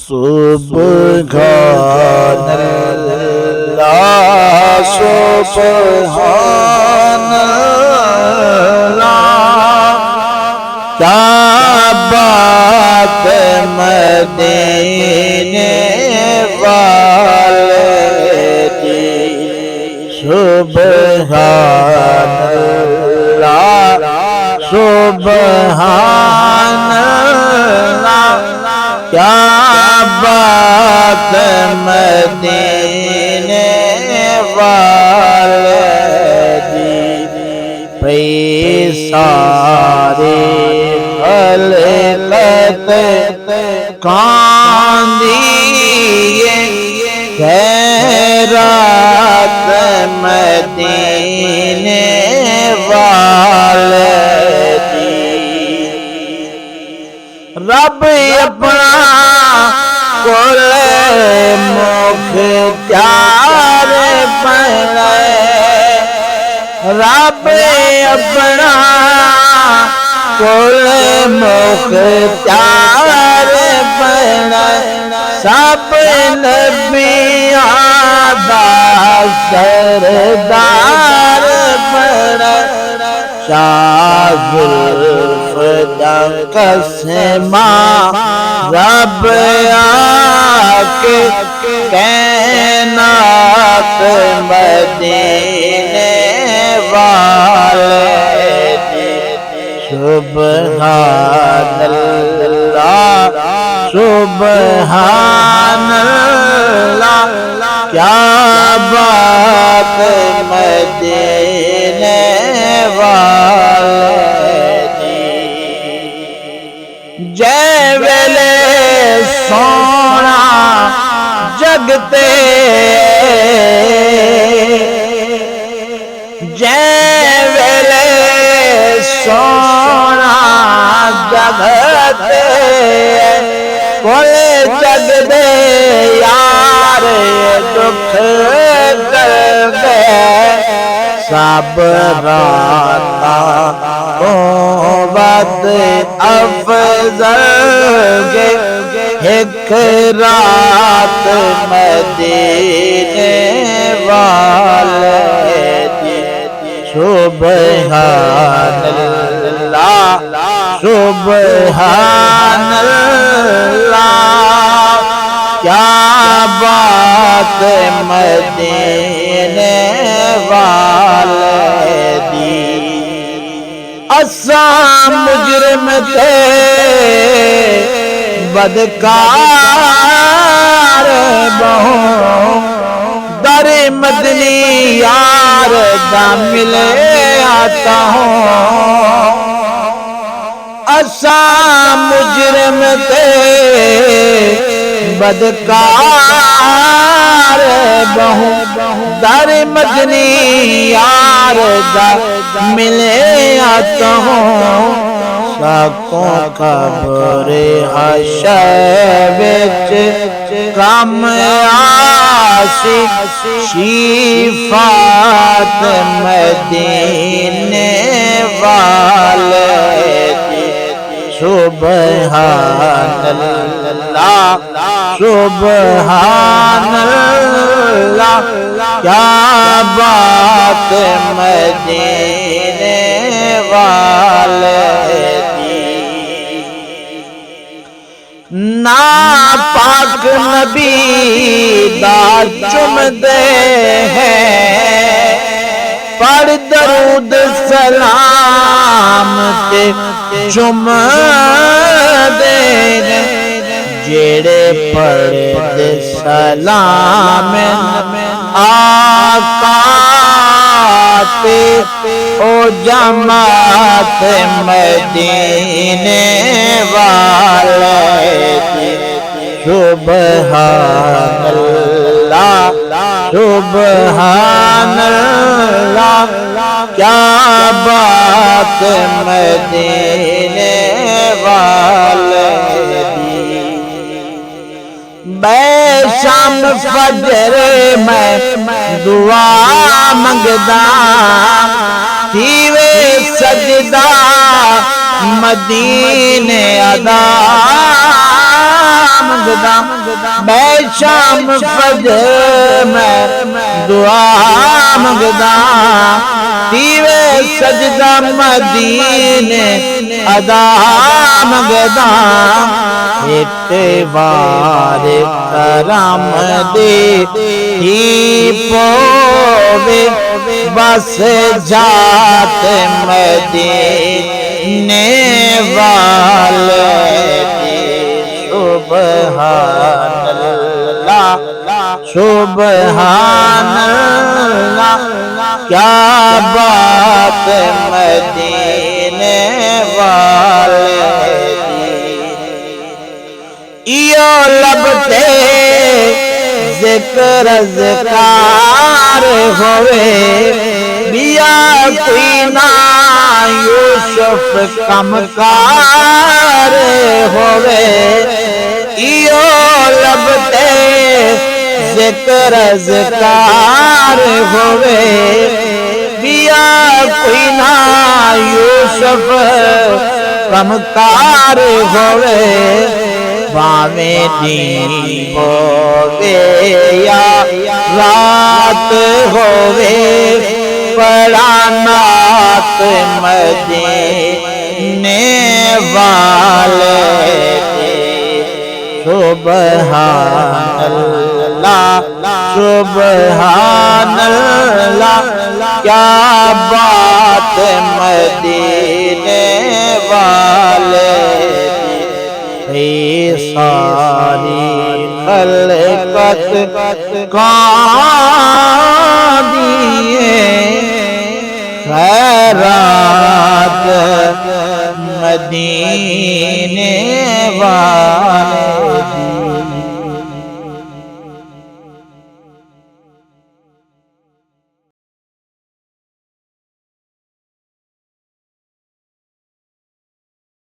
سبحان اللہ سبحان اللہ، کیا بات مدینے والے کی، سبحان اللہ سبحان اللہ، کیا بات مدینے والے دی، سارے خلقت کاندیے خیرات مدینے والے دی، رب اپنا کل مختار بنائے، رب اپنا کل مختار بنائے، سب نبیوں دا سردار بنائے، شاہ زلف دا قسمہ رب آکے کائنات مدینے والے دی، سبحان اللہ سبحان اللہ، کیا بات مدینے والے دی، جے ویلے سونا جگتے، جے ویلے سونا جگتے، کوئی جگ دے یار دکھ کر گئے، سب راتا ود افضل گے، ایک رات مدینے والے دی، سبحان اللہ سبحان اللہ، کیا بات مدینے والے دی، اساں مجرم تھے بدکار بہوں، در مدنی یار دا ملے آتا ہوں، اساں مجرم تھے بدکار بہوں، در مدنی یار دا ملے آتا ہوں، ساکوں قبر حشر وچ کم آسی، شفاعت مدینے والے دی، سبحان اللہ سبحان اللہ، کیا بات مدینے والے دی، نا پاک نبی دا چمدے ہیں، پڑھ درود سلام تے چمدے ہیں، جیڑے پڑھ دے سلام آقا تے او جماعت مدینے والے دی، سبحان اللہ سبحان اللہ، کیا بات مدینے والے دی، بے شام فجر میں دعا منگدا، تھیوے سجدہ مدینے ادا منگدا، شام فجر میں دعا منگدا دیوے سجدہ مدینے ادا منگدا اعتبار کرم دے ہی پوے بس جات مدینے والے سبحان اللہ سبحان اللہ کیا بات مدینے والے ایو لبتے ذکر ذکار ہوئے بیا کوئی نہ یوسف کمکار ہوئے ایو لبتے ذکر ذکار ہوئے بیا کوئی نہ یوسف کمکار ہوئے باویں دین ہووے یا رات ہووے پڑھانات مدینے والے سبحان اللہ سبحان اللہ کیا بات مدینے والے ساری خلقت کا دیے خیرات مدینے والے